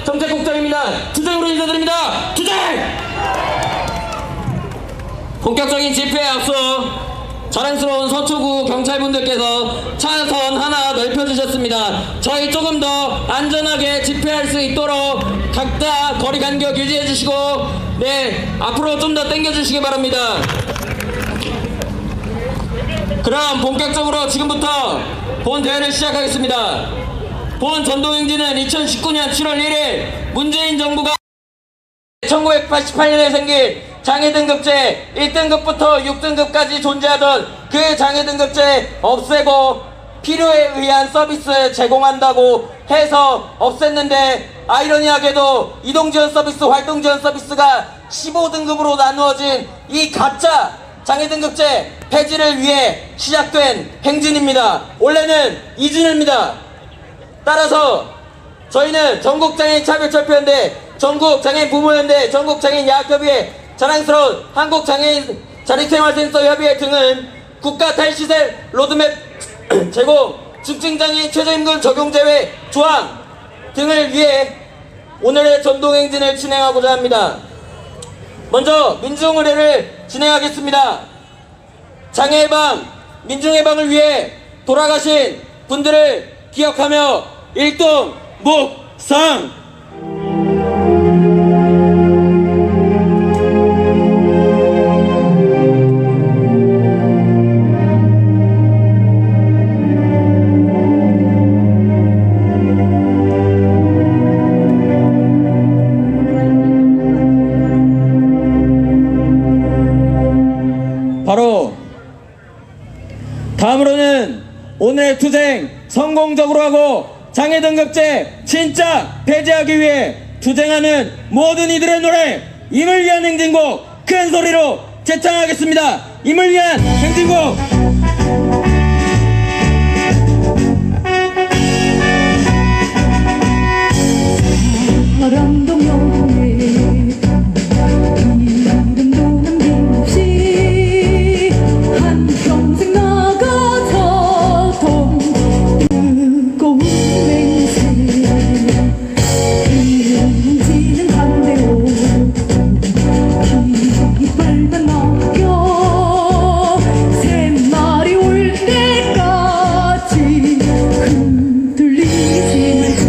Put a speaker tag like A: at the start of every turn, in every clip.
A: 정책국장입니다. 투쟁으로 인사드립니다. 투쟁! 본격적인 집회에 앞서 자랑스러운 서초구 경찰분들께서 차선 하나 넓혀주셨습니다. 저희 조금 더 안전하게 집회할 수 있도록 각자 거리 간격 유지해 주시고 앞으로 좀 더 당겨 주시기 바랍니다. 그럼 본격적으로 지금부터 본 대회를 시작하겠습니다. 본 전동행진은 2019년 7월 1일 문재인 정부가 1988년에 생긴 장애등급제 1등급부터 6등급까지 존재하던 그 장애등급제 없애고 필요에 의한 서비스 제공한다고 해서 없앴는데, 아이러니하게도 이동지원 서비스, 활동지원 서비스가 15등급으로 나누어진 이 가짜 장애등급제 폐지를 위해 시작된 행진입니다. 원래는 2주년입니다. 따라서 저희는 전국장애인 차별철폐연대, 전국장애인 부모연대, 전국장애인 야학협의회, 자랑스러운 한국장애인 자립생활센터 협의회 등은 국가 탈시설 로드맵 제공, 중증장애인 최저임금 적용 제외 조항 등을 위해 오늘의 전동행진을 진행하고자 합니다. 먼저 민중의례를 진행하겠습니다. 장애예방, 민중예방을 위해 돌아가신 분들을 기억하며 일동 묵상. 바로 다음으로는 오늘의 투쟁 성공적으로 하고 장애등급제 진짜 폐지하기 위해 투쟁하는 모든 이들의 노래, 임을 위한 행진곡 큰 소리로 제창하겠습니다. 임을 위한 행진곡.
B: 바람도 명예 이름도 남김없이 한평생 나가서도 뜨거운 맹세 이름지는 반대로 깃발만 넘겨 샘말이 올 때까지 흔들리지 말고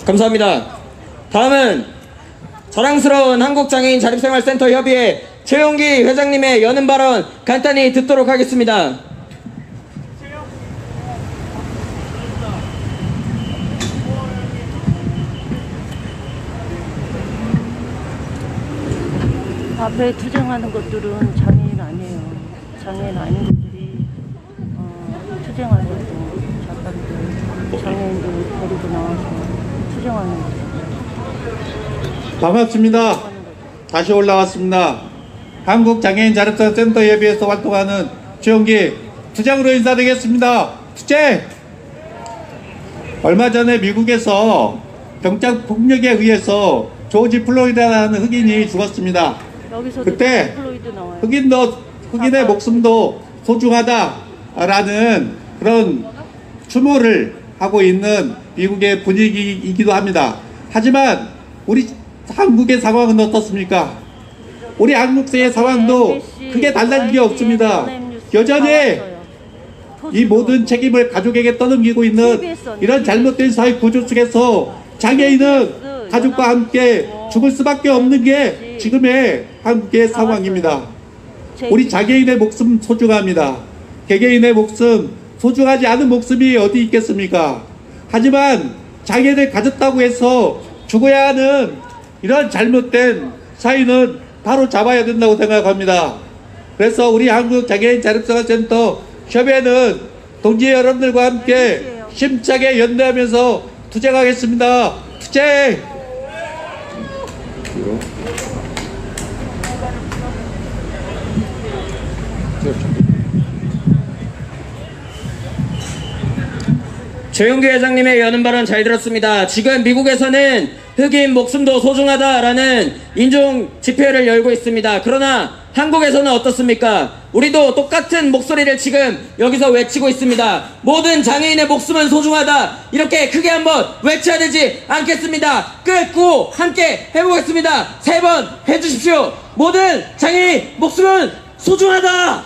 A: 감사합니다. 다음은 자랑스러운 한국장애인 자립생활센터 협의회 최용기 회장님의 여는 발언 간단히 듣도록 하겠습니다.
C: 앞에 투쟁하는 것들은 장애인 아니에요. 장애인 아닌 것들이 투쟁할 것도 작가들, 장애인들 데리고 나와서 투쟁하는 거죠.
D: 반갑습니다. 다시 올라왔습니다. 한국장애인 자립생활센터 협의회에서 활동하는 최용기 투쟁으로 인사드리겠습니다. 투쟁! 얼마 전에 미국에서 병장 폭력에 의해서 조지 플로이드라는 흑인이 죽었습니다. 그때 흑인의 목숨도 소중하다라는 그런 추모를 하고 있는 미국의 분위기이기도 합니다. 하지만 우리 한국의 상황은 어떻습니까? 우리 한국의 상황도 크게 달라진 게 없습니다. 여전히 이 모든 책임을 가족에게 떠넘기고 있는 이런 잘못된 사회 구조 속에서 장애인은 가족과 함께 죽을 수밖에 없는 게 지금의 한국의 상황입니다. 우리 장애인의 목숨 소중합니다. 개개인의 목숨, 소중하지 않은 목숨이 어디 있겠습니까? 하지만 장애를 가졌다고 해서 죽어야 하는 이런 잘못된 사유는 바로 잡아야 된다고 생각합니다. 그래서 우리 한국장애인 자립생활센터 협의회는 동지 여러분들과 함께 힘차게 연대하면서 투쟁하겠습니다. 투쟁!
A: 조영규 회장님의 여는 발언 잘 들었습니다. 지금 미국에서는 흑인 목숨도 소중하다라는 인종 집회를 열고 있습니다. 그러나 한국에서는 어떻습니까? 우리도 똑같은 목소리를 지금 여기서 외치고 있습니다. 모든 장애인의 목숨은 소중하다. 이렇게 크게 한번 외쳐야 되지 않겠습니다. 끝고 함께 해보겠습니다. 3번 해주십시오. 모든 장애인 목숨은 소중하다.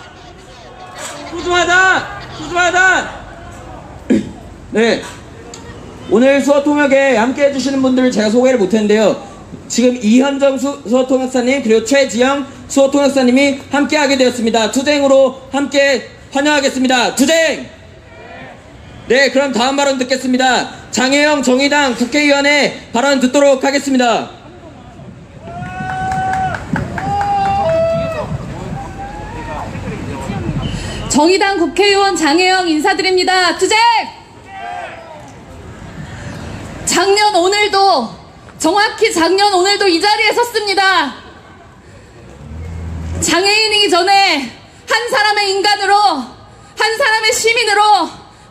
A: 소중하다. 소중하다. 네, 오늘 수어통역에 함께 해주시는 분들을 제가 소개를 못했는데요. 지금 이현정 수어통역사님 그리고 최지영 수어통역사님이 함께 하게 되었습니다. 투쟁으로 함께 환영하겠습니다. 투쟁! 네, 그럼 다음 발언 듣겠습니다. 장혜영 정의당 국회의원의 발언 듣도록 하겠습니다.
B: 정의당 국회의원 장혜영 인사드립니다. 투쟁! 정확히 작년 오늘도 이 자리에 섰습니다. 장애인이기 전에 한 사람의 인간으로, 한 사람의 시민으로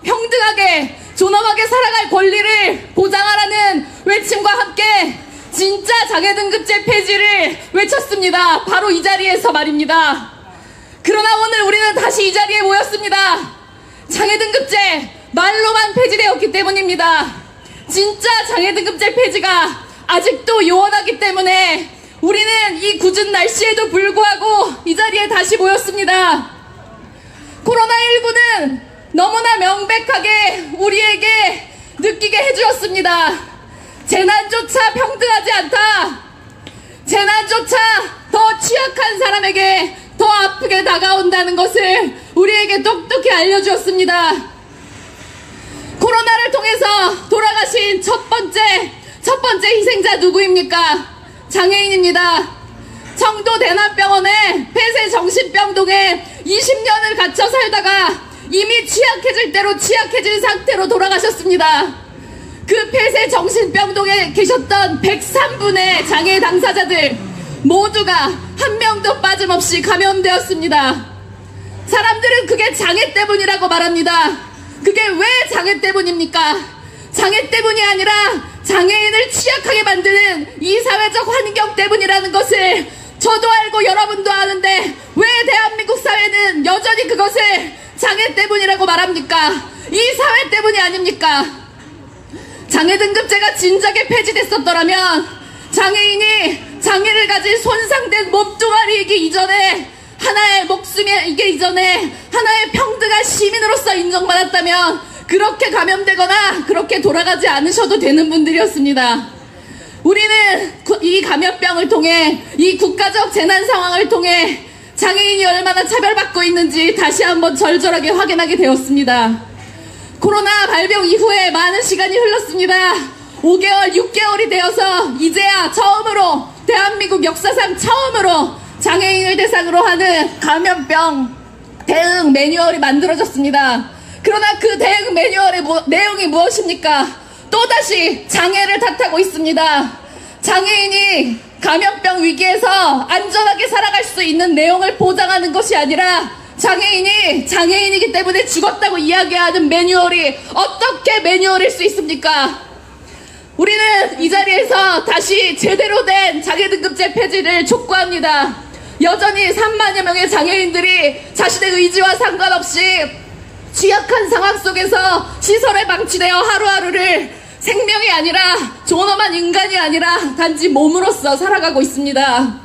B: 평등하게 존엄하게 살아갈 권리를 보장하라는 외침과 함께 진짜 장애등급제 폐지를 외쳤습니다. 바로 이 자리에서 말입니다. 그러나 오늘 우리는 다시 이 자리에 모였습니다. 장애등급제 말로만 폐지되었기 때문입니다. 진짜 장애등급제 폐지가 아직도 요원하기 때문에 우리는 이 궂은 날씨에도 불구하고 이 자리에 다시 모였습니다. 코로나19는 너무나 명백하게 우리에게 느끼게 해주었습니다. 재난조차 평등하지 않다. 재난조차 더 취약한 사람에게 더 아프게 다가온다는 것을 우리에게 똑똑히 알려주었습니다. 코로나를 통해서 돌아가신 첫 번째 희생자 누구입니까? 장애인입니다. 청도 대남병원에 폐쇄정신병동에 20년을 갇혀 살다가 이미 취약해질 대로 취약해진 상태로 돌아가셨습니다. 그 폐쇄정신병동에 계셨던 103분의 장애 당사자들 모두가 한 명도 빠짐없이 감염되었습니다. 사람들은 그게 장애 때문이라고 말합니다. 그게 왜 장애 때문입니까? 장애 때문이 아니라 장애인을 취약하게 만드는 이 사회적 환경 때문이라는 것을 저도 알고 여러분도 아는데 왜 대한민국 사회는 여전히 그것을 장애 때문이라고 말합니까? 이 사회 때문이 아닙니까? 장애 등급제가 진작에 폐지됐었더라면 장애인이 장애를 가진 손상된 몸뚱아리이기 이전에 하나의 목숨이기 이전에 하나의 평등한 시민으로서 인정받았다면 그렇게 감염되거나 그렇게 돌아가지 않으셔도 되는 분들이었습니다. 우리는 이 감염병을 통해 이 국가적 재난 상황을 통해 장애인이 얼마나 차별받고 있는지 다시 한번 절절하게 확인하게 되었습니다. 코로나 발병 이후에 많은 시간이 흘렀습니다. 5개월, 6개월이 되어서 이제야 처음으로 대한민국 역사상 처음으로 장애인을 대상으로 하는 감염병 대응 매뉴얼이 만들어졌습니다. 그러나 그 대응 매뉴얼의 내용이 무엇입니까? 또다시 장애를 탓하고 있습니다. 장애인이 감염병 위기에서 안전하게 살아갈 수 있는 내용을 보장하는 것이 아니라 장애인이 장애인이기 때문에 죽었다고 이야기하는 매뉴얼이 어떻게 매뉴얼일 수 있습니까? 우리는 이 자리에서 다시 제대로 된 장애등급제 폐지를 촉구합니다. 여전히 3만여 명의 장애인들이 자신의 의지와 상관없이 취약한 상황 속에서 시설에 방치되어 하루하루를 생명이 아니라 존엄한 인간이 아니라 단지 몸으로서 살아가고 있습니다.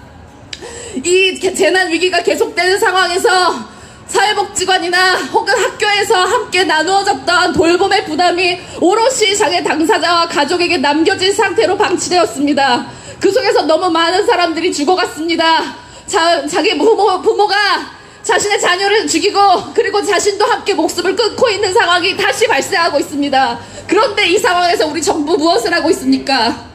B: 이 재난 위기가 계속되는 상황에서 사회복지관이나 혹은 학교에서 함께 나누어졌던 돌봄의 부담이 오롯이 장애 당사자와 가족에게 남겨진 상태로 방치되었습니다. 그 속에서 너무 많은 사람들이 죽어갔습니다. 자기 부모가 자신의 자녀를 죽이고 그리고 자신도 함께 목숨을 끊고 있는 상황이 다시 발생하고 있습니다. 그런데 이 상황에서 우리 정부 무엇을 하고 있습니까?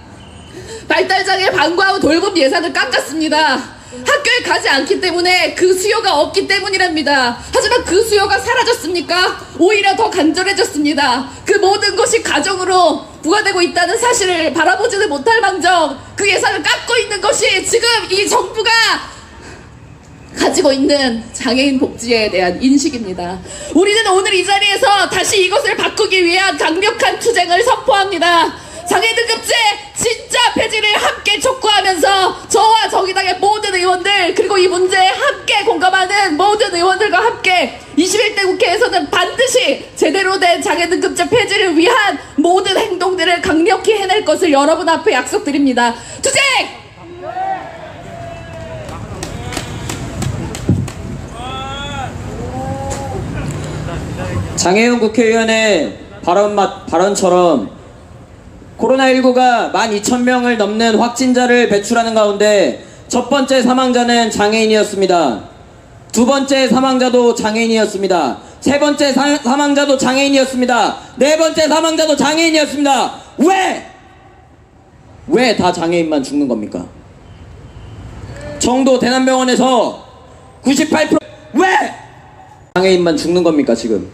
B: 발달장애 방과 후 돌봄 예산을 깎았습니다. 학교에 가지 않기 때문에 그 수요가 없기 때문이랍니다. 하지만 그 수요가 사라졌습니까? 오히려 더 간절해졌습니다. 그 모든 것이 가정으로 부과되고 있다는 사실을 바라보지는 못할 망정 그 예산을 깎고 있는 것이 지금 이 정부가 가지고 있는 장애인 복지에 대한 인식입니다. 우리는 오늘 이 자리에서 다시 이것을 바꾸기 위한 강력한 투쟁을 선포합니다. 장애등급제 진짜 폐지를 함께 촉구하면서 저와 정의당의 모든 의원들 그리고 이 문제에 함께 공감하는 모든 의원들과 함께 21대 국회에서는 반드시 제대로 된 장애등급제 폐지를 위한 모든 행동들을 강력히 해낼 것을 여러분 앞에 약속드립니다. 투쟁!
A: 장혜윤 국회의원의 발언처럼 코로나19가 12,000명을 넘는 확진자를 배출하는 가운데 첫 번째 사망자는 장애인이었습니다. 두 번째 사망자도 장애인이었습니다. 세 번째 사망자도 장애인이었습니다. 네 번째 사망자도 장애인이었습니다. 왜 다 장애인만 죽는 겁니까? 청도 대남병원에서 98% 왜 장애인만 죽는 겁니까 지금?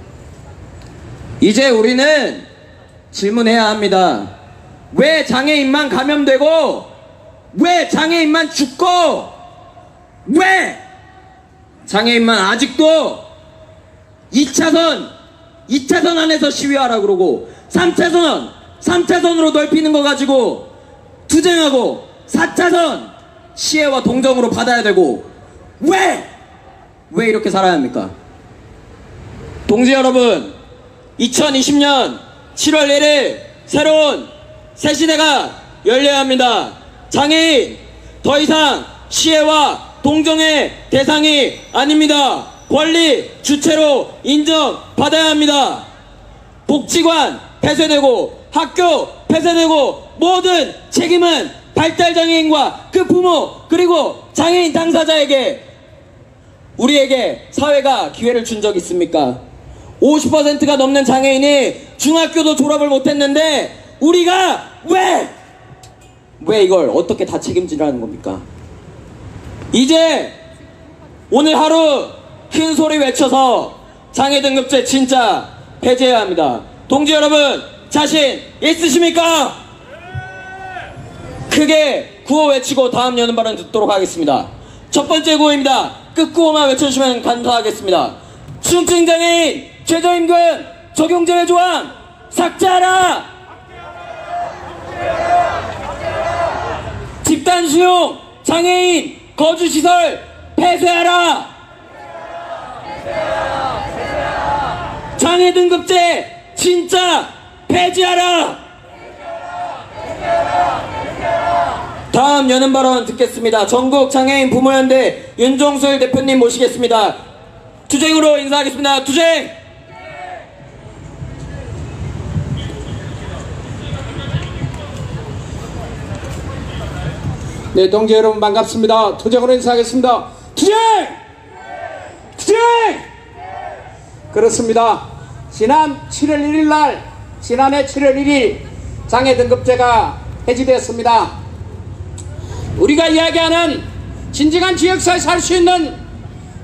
A: 이제 우리는 질문해야 합니다. 왜 장애인만 감염되고 왜 장애인만 죽고 왜 장애인만 아직도 2차선 안에서 시위하라 그러고 3차선으로 넓히는 거 가지고 투쟁하고 4차선 시혜와 동정으로 받아야 되고 왜 이렇게 살아야 합니까? 동지 여러분, 2020년 7월 1일 새로운 새 시대가 열려야 합니다. 장애인 더 이상 시혜와 동정의 대상이 아닙니다. 권리 주체로 인정받아야 합니다. 복지관 폐쇄되고 학교 폐쇄되고 모든 책임은 발달장애인과 그 부모 그리고 장애인 당사자에게 우리에게 사회가 기회를 준 적 있습니까? 50%가 넘는 장애인이 중학교도 졸업을 못했는데 우리가 왜 이걸 어떻게 다 책임지라는 겁니까? 이제 오늘 하루 큰 소리 외쳐서 장애등급제 진짜 폐지해야 합니다. 동지 여러분 자신 있으십니까? 크게 구호 외치고 다음 여는 발언 듣도록 하겠습니다. 첫 번째 구호입니다. 끝구호만 외쳐주시면 감사하겠습니다. 중증장애인 최저임금 적용제외 조항 삭제하라! 집단수용 장애인 거주시설 폐쇄하라! 장애등급제 진짜 폐지하라! 다음 여는 발언 듣겠습니다. 전국장애인 부모연대 윤종술 대표님 모시겠습니다. 투쟁으로 인사하겠습니다. 투쟁!
E: 네, 동지 여러분 반갑습니다. 투쟁으로 인사하겠습니다. 투쟁! 투쟁! 그렇습니다. 지난해 7월 1일 장애등급제가 해지되었습니다. 우리가 이야기하는 진정한 지역사회에 살 수 있는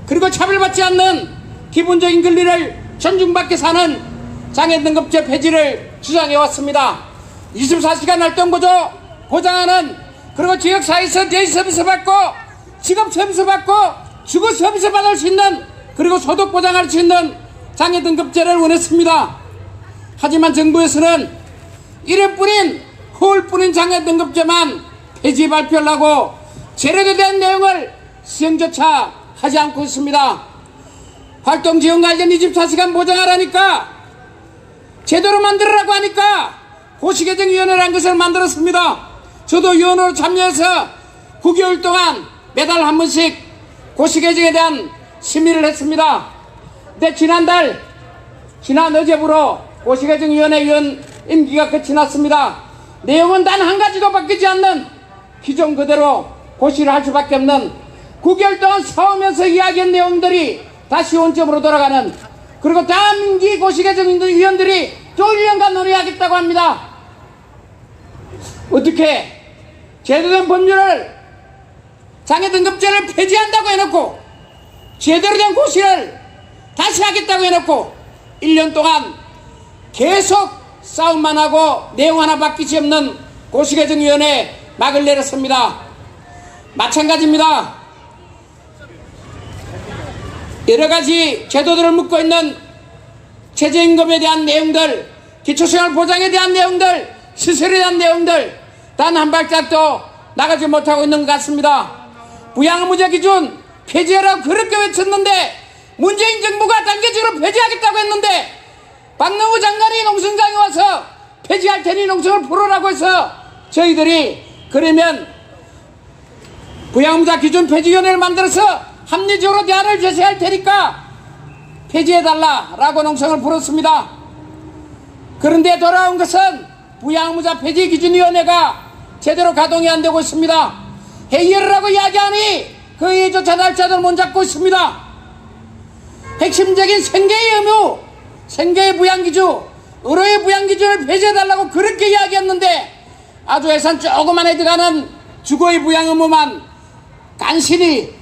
E: 그리고 차별받지 않는 기본적인 권리를 존중받게 사는 장애등급제 폐지를 주장해왔습니다. 24시간 활동구조 보장하는 그리고 지역사회에서 대서비스 받고 직업 서비스 받고 주거 서비스 받을 수 있는 그리고 소득 보장할 수 있는 장애등급제를 원했습니다. 하지만 정부에서는 이름뿐인 허울뿐인 장애등급제만 폐지 발표를 하고 제대로 된 내용을 수행조차 하지 않고 있습니다. 활동지원 관련 24시간 보장하라니까 제대로 만들으라고 하니까 고시개정위원회라는 것을 만들었습니다. 저도 위원으로 참여해서 9개월 동안 매달 한 번씩 고시개정에 대한 심의를 했습니다. 근데 지난 어제부로 고시개정위원회 위원 임기가 끝이 났습니다. 내용은 단 한 가지도 바뀌지 않는 기존 그대로 고시를 할 수밖에 없는 9개월 동안 싸우면서 이야기한 내용들이 다시 원점으로 돌아가는 그리고 다음 임기 고시개정위원들이 또 1년간 논의하겠다고 합니다. 어떻게 제대로 된 법률을 장애 등급제를 폐지한다고 해놓고 제대로 된 고시를 다시 하겠다고 해놓고 1년 동안 계속 싸움만 하고 내용 하나 바뀌지 없는 고시개정위원회 막을 내렸습니다. 마찬가지입니다. 여러가지 제도들을 묶고 있는 최저임금에 대한 내용들, 기초생활보장에 대한 내용들, 시설에 대한 내용들 단 한 발짝도 나가지 못하고 있는 것 같습니다. 부양의무자 기준 폐지하라고 그렇게 외쳤는데 문재인 정부가 단계적으로 폐지하겠다고 했는데 박능우 장관이 농성장에 와서 폐지할 테니 농성을 풀어라고 해서 저희들이 그러면 부양의무자 기준 폐지위원회를 만들어서 합리적으로 대안을 제시할 테니까 폐지해달라라고 농성을 풀었습니다. 그런데 돌아온 것은 부양의무자 폐지기준위원회가 제대로 가동이 안 되고 있습니다. 회의를 하고 이야기하니 그 회의조차 날짜를 못 잡고 있습니다. 핵심적인 생계의 의무, 생계의 부양기준, 의료의 부양기준을 폐지해달라고 그렇게 이야기했는데 아주 예산 조그만에 들어가는 주거의 부양 의무만 간신히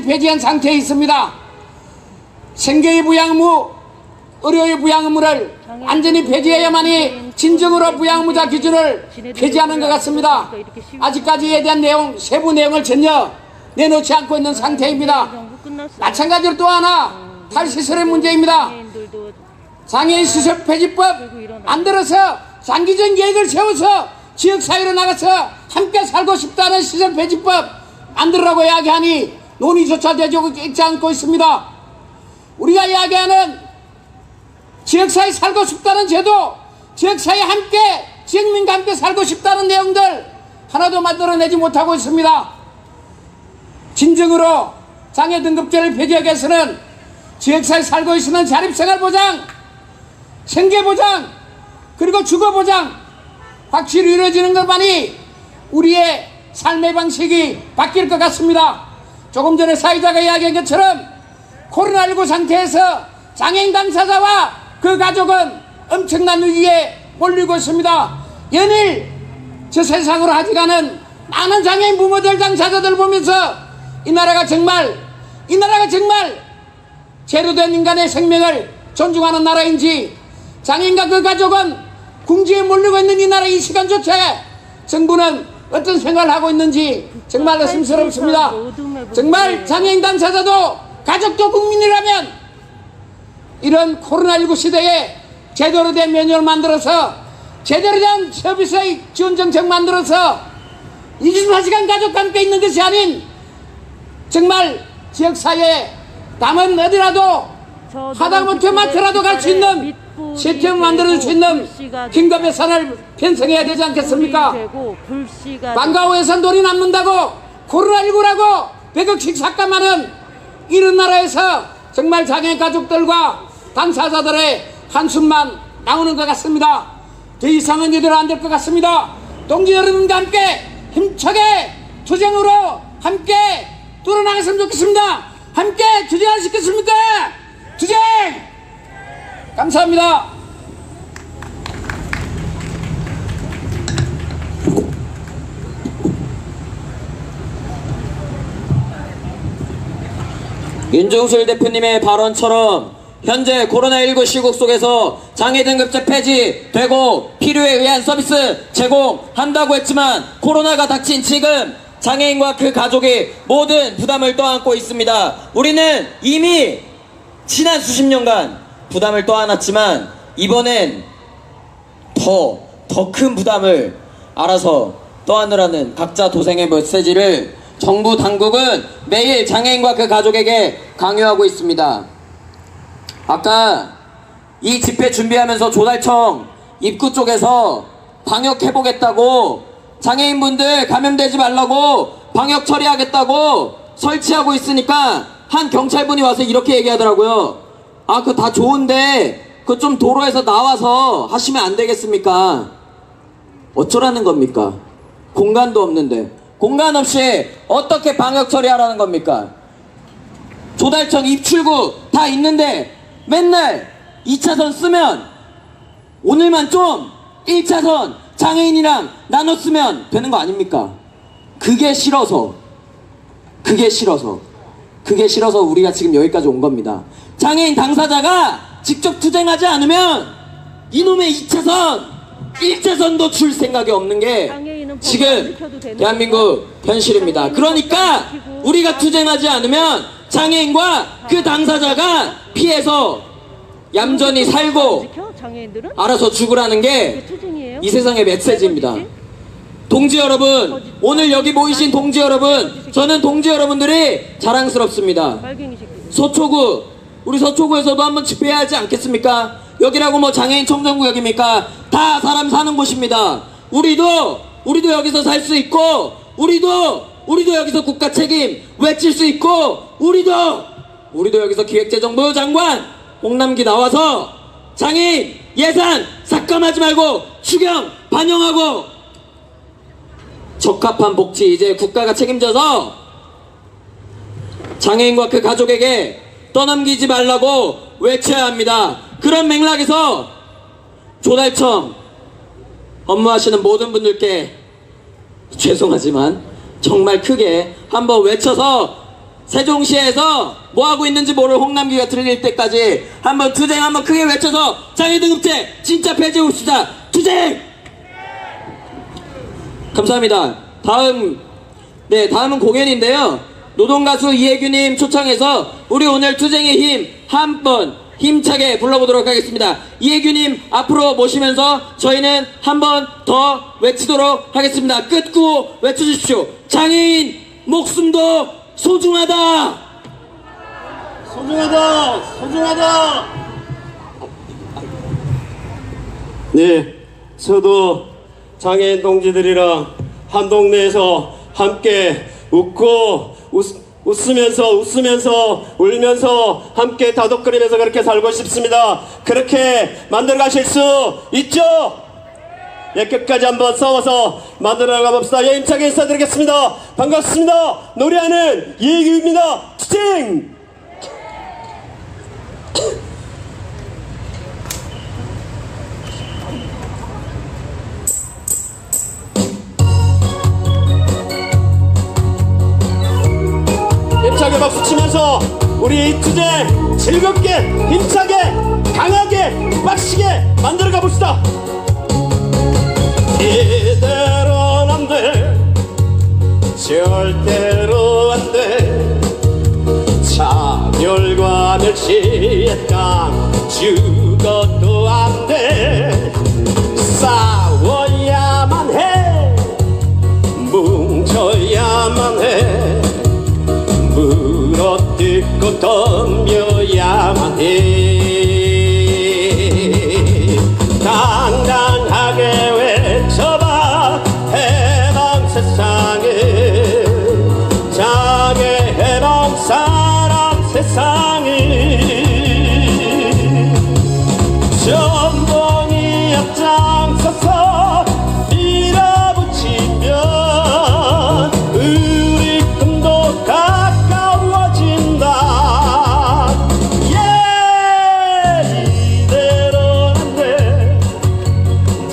E: 폐지한 상태에 있습니다. 생계의 부양 의무, 의료의 부양 의무를 완전히 폐지해야만이 진정으로 부양의무자 기준을 폐지하는 것 같습니다. 아직까지에 대한 내용, 세부 내용을 전혀 내놓지 않고 있는 상태입니다. 마찬가지로 또 하나 탈시설의 문제입니다. 장애인 시설 폐지법 만들어서 장기적 계획을 세워서 지역사회로 나가서 함께 살고 싶다는 시설 폐지법 만들으라고 이야기하니 논의조차 되지 않고 있습니다. 우리가 이야기하는 지역사회 살고 싶다는 제도, 지역사회 함께, 지역민과 함께 살고 싶다는 내용들 하나도 만들어내지 못하고 있습니다. 진정으로 장애 등급제를 폐지하기 위해서는 지역사회 살고 있는 자립생활보장, 생계보장, 그리고 주거보장 확실히 이루어지는 것만이 우리의 삶의 방식이 바뀔 것 같습니다. 조금 전에 사회자가 이야기한 것처럼 코로나19 상태에서 장애인 당사자와 그 가족은 엄청난 위기에 몰리고 있습니다. 연일 저 세상으로 아직가는 많은 장애인 부모들 당사자들 보면서 이 나라가 정말 제대로 된 인간의 생명을 존중하는 나라인지, 장애인과 그 가족은 궁지에 몰리고 있는 이 나라 이 시간조차 정부는 어떤 생각을 하고 있는지 정말 의심스럽습니다. 정말 장애인 당사자도 가족도 국민이라면 이런 코로나19 시대에 제대로 된 매뉴얼 만들어서 제대로 된 서비스의 지원 정책 만들어서 24시간 가족과 함께 있는 것이 아닌 정말 지역사회에 남은 어디라도 하다못해 마트라도 갈 수 있는 시스템을 만들어줄 수 있는 긴급 예산을 편성해야 되지 않겠습니까? 방과후 예산 돈이 남는다고 코로나19라고 100억씩 삭감하는 이런 나라에서 정말 장애인 가족들과 당사자들의 한숨만 나오는 것 같습니다. 더 이상은 이대로 안 될 것 같습니다. 동지 여러분과 함께 힘차게 투쟁으로 함께 뚫어나갔으면 좋겠습니다. 함께 투쟁하시겠습니까? 투쟁! 감사합니다.
A: 윤종술 대표님의 발언처럼 현재 코로나19 시국 속에서 장애 등급제 폐지되고 필요에 의한 서비스 제공한다고 했지만 코로나가 닥친 지금 장애인과 그 가족이 모든 부담을 떠안고 있습니다. 우리는 이미 지난 수십 년간 부담을 떠안았지만 이번엔 더 큰 부담을 알아서 떠안으라는 각자 도생의 메시지를 정부 당국은 매일 장애인과 그 가족에게 강요하고 있습니다. 아까 이 집회 준비하면서 조달청 입구 쪽에서 방역해보겠다고 장애인분들 감염되지 말라고 방역 처리하겠다고 설치하고 있으니까 한 경찰분이 와서 이렇게 얘기하더라고요. 아, 그거 다 좋은데 그거 좀 도로에서 나와서 하시면 안 되겠습니까? 어쩌라는 겁니까? 공간도 없는데 공간 없이 어떻게 방역 처리하라는 겁니까? 조달청 입출구 다 있는데 맨날 2차선 쓰면 오늘만 좀 1차선 장애인이랑 나눠 쓰면 되는 거 아닙니까? 그게 싫어서 그게 싫어서 우리가 지금 여기까지 온 겁니다. 장애인 당사자가 직접 투쟁하지 않으면 이놈의 2차선 1차선도 줄 생각이 없는 게 지금 대한민국 현실입니다. 그러니까 우리가 투쟁하지 않으면 장애인과 그 당사자가 피해서 얌전히 살고
C: 장애인들은
A: 알아서 죽으라는 게
C: 투쟁이에요?
A: 이 세상의 메시지입니다. 동지 여러분, 오늘 여기 모이신 동지 여러분, 저는 동지 여러분들이 자랑스럽습니다.
C: 빨갱이 새끼들.
A: 서초구, 우리 서초구에서도 한번 집회해야 하지 않겠습니까? 여기라고 뭐 장애인 청정구역입니까? 다 사람 사는 곳입니다. 우리도 여기서 살 수 있고, 우리도 여기서 국가 책임 외칠 수 있고, 우리도 여기서 기획재정부 장관 홍남기 나와서 장애인 예산 삭감하지 말고 추경 반영하고 적합한 복지 이제 국가가 책임져서 장애인과 그 가족에게 떠넘기지 말라고 외쳐야 합니다. 그런 맥락에서 조달청 업무하시는 모든 분들께 죄송하지만 정말 크게 한번 외쳐서 세종시에서 뭐하고 있는지 모를 홍남기가 들릴 때까지 한번 투쟁 한번 크게 외쳐서 장애등급제 진짜 폐지해봅시다. 투쟁! 감사합니다. 다음은 공연인데요. 노동가수 이혜규님 초청해서 우리 오늘 투쟁의 힘 한번 힘차게 불러보도록 하겠습니다. 이혜규님 앞으로 모시면서 저희는 한번 더 외치도록 하겠습니다. 끝구 외쳐주십시오. 장애인 목숨도 소중하다.
F: 소중하다. 네, 저도 장애인 동지들이랑 한 동네에서 함께 웃으면서 울면서 함께 다독거리면서 그렇게 살고 싶습니다. 그렇게 만들어 가실 수 있죠? 예, 끝까지 한번 싸워서 만들어 가봅시다. 예, 힘차게 인사드리겠습니다. 반갑습니다. 노래하는 이혜규입니다. 투쟁! 힘차게 박수치면서 우리 이 투쟁 즐겁게 힘차게 강하게 빡시게 만들어 가봅시다. 이대로는 안돼 절대로 안돼 차별과 멸시의 땅 죽어도 안돼 싸워야만 해 뭉쳐야만 해 물어뜯고 덤벼야만 해 당당하게 외쳐봐 해방 세상에 장애 해방 사랑 세상에 전봉이 앞장서서 밀어붙이면 우리 꿈도 가까워진다. 예 이대로 안돼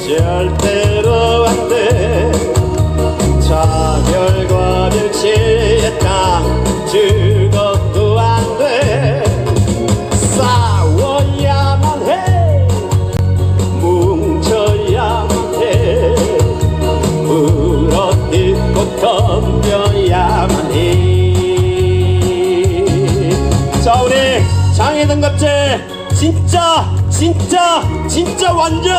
F: 절대로 안돼 차별과 멸시의 땅 죽어도 안돼 싸워야만 해 뭉쳐야만 해 물어뜯고 덤벼야만 해. 자 우리 장애등급제 진짜 완전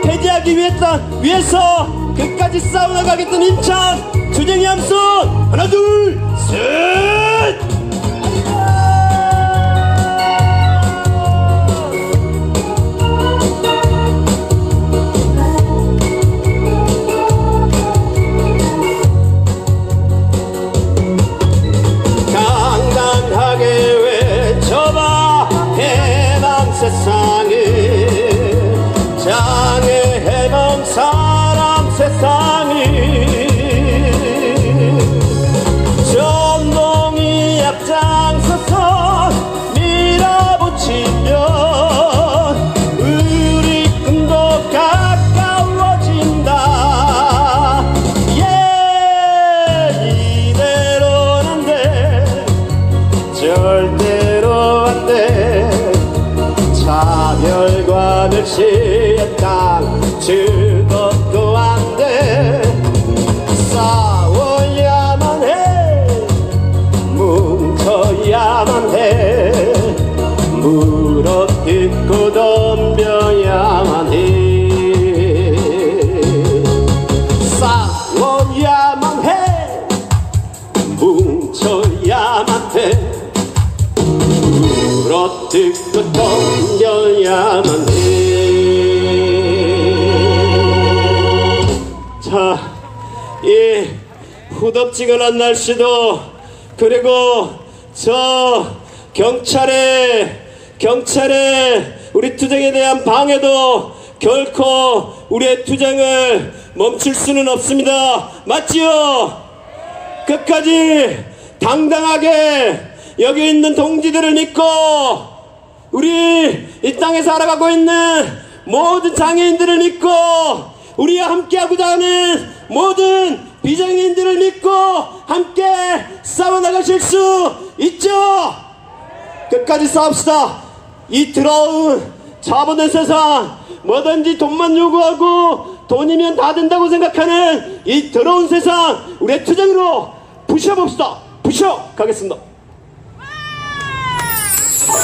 F: 폐지하기 위해서 끝까지 싸워나가겠던 힘찬 투쟁의 함성 하나 둘 셋. 강당하게 외쳐봐 해방 세상에 장애 해방 사람 세상에 전동이 하늘시의 땅 즐겁도 안돼 싸워야만 해 뭉쳐야만 해 물어뜯고 덤벼야만 해 싸워야만 해 뭉쳐야만 해 물어뜯고 덤벼야만 해. 자, 이 후덥지근한 날씨도 그리고 저 경찰의 우리 투쟁에 대한 방해도 결코 우리의 투쟁을 멈출 수는 없습니다. 맞지요? 끝까지 당당하게 여기 있는 동지들을 믿고 우리 이 땅에 살아가고 있는 모든 장애인들을 믿고 우리와 함께하고자 하는 모든 비장애인들을 믿고 함께 싸워나가실 수 있죠? 끝까지 싸웁시다. 이 더러운 자본의 세상 뭐든지 돈만 요구하고 돈이면 다 된다고 생각하는 이 더러운 세상 우리의 투쟁으로 부셔봅시다. 부셔 가겠습니다.
C: 돈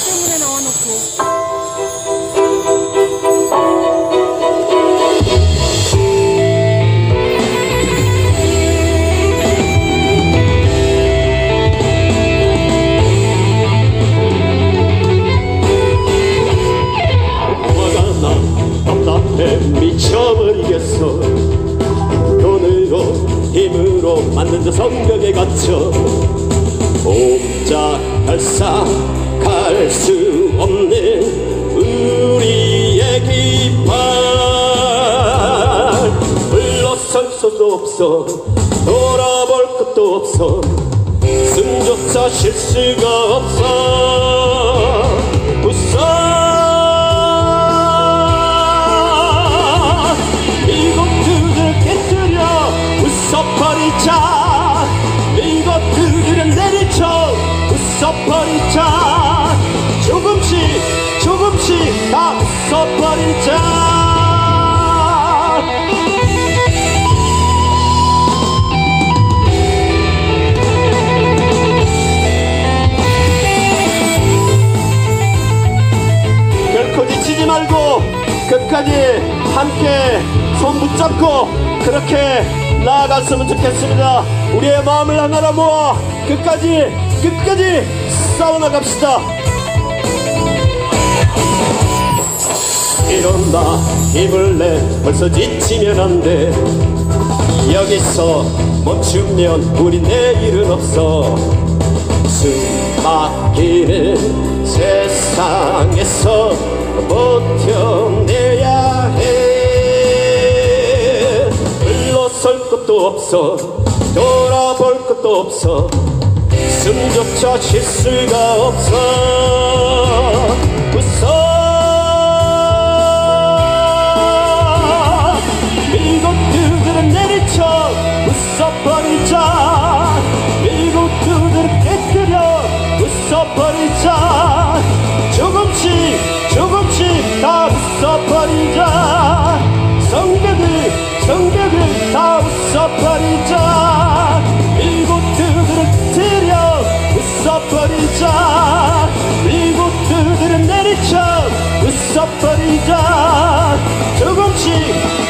C: 때문에 나와놓고.
F: 화가 나 답답해 미쳐버리겠어 돈으로 힘으로 만든 저 성벽에 갇혀 옴짝달싹할 수 없는 우리의 깃발 물러설 수도 없어 돌아볼 것도 없어 숨조차 쉴 수가 없어 웃어 이것들을 깨뜨려 웃어버리자 이것들을 내리쳐 웃어버리자 조금씩 다 웃어버리자 결코 지치지 말고 끝까지 함께 손 붙잡고 그렇게 나아갔으면 좋겠습니다. 우리의 마음을 하나로 모아 끝까지 싸워나갑시다. 일어나 힘을 내 벌써 지치면 안돼 여기서 멈추면 우리 내일은 없어 숨막히는 세상에서 버텨내야 해 물러설 것도 없어 돌아볼 것도 없어 숨조차 쉴 수가 없어 웃어 이것들을 내리쳐 웃어버리자 이것들을 깨뜨려 웃어버리자 조금씩 다 웃어버리자 성벽을 다 웃어버리자 이곳들을 들여 웃어버리자 이곳들을 내리쳐 웃어버리자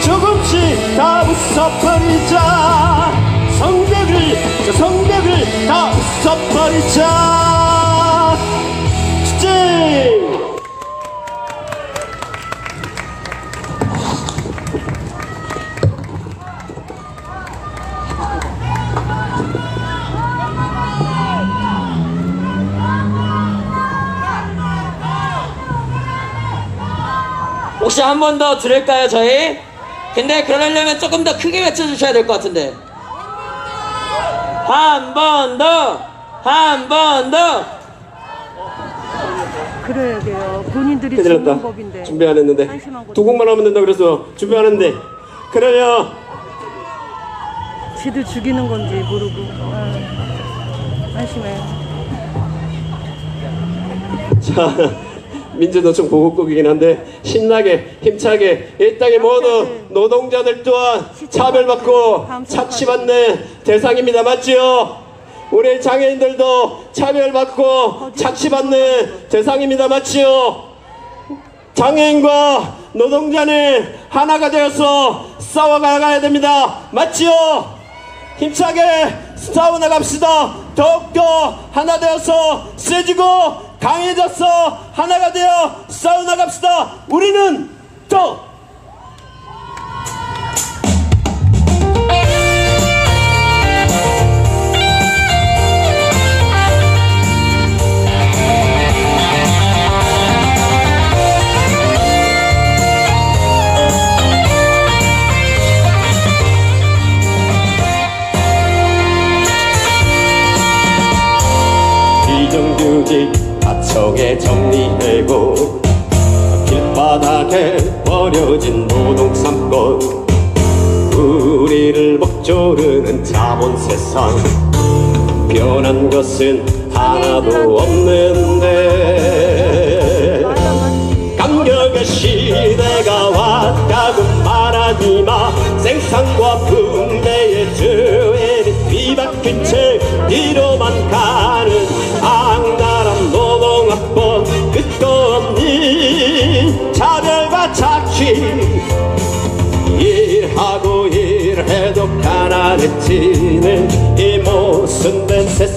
F: 조금씩 다 웃어버리자 성벽을 다 웃어버리자 축제
A: 혹시 한 번 더 들을까요 저희? 근데 그러려면 조금 더 크게 외쳐주셔야 될 것 같은데 한 번 더
C: 그래야 돼요. 본인들이
F: 큰일
C: 죽는
F: 났다.
C: 법인데.
F: 준비 안 했는데
C: 한심한 거.
F: 두 곡만 하면 된다 그래서 준비 안 했는데 그래요.
C: 지들 죽이는 건지 모르고. 한심해.
F: 자 민주노총 보국국이긴 한데 신나게 힘차게 이 땅의 모든 노동자들 또한 차별받고 착취받는 대상입니다. 맞지요? 우리 장애인들도 차별받고 착취받는 대상입니다. 맞지요? 장애인과 노동자는 하나가 되어서 싸워가야 됩니다. 맞지요? 힘차게 싸워나갑시다. 더욱더 하나 되어서 세지고 강해져서 하나가 되어 싸워나갑시다. 우리는 더 비정규직 하청에 정리되고 길바닥에 버려진 노동 3권 우리를 먹조르는 자본 세상 변한 것은 하나도 없는데 감격의 시대가 왔다고 말하지마 생산과 분배의 주인이 뒤바뀐 채 뒤로만 가는 악랄한 노동학법 끝도 없는 차별과 착취 일하고 일해도 가난해지는 이 모순된 세상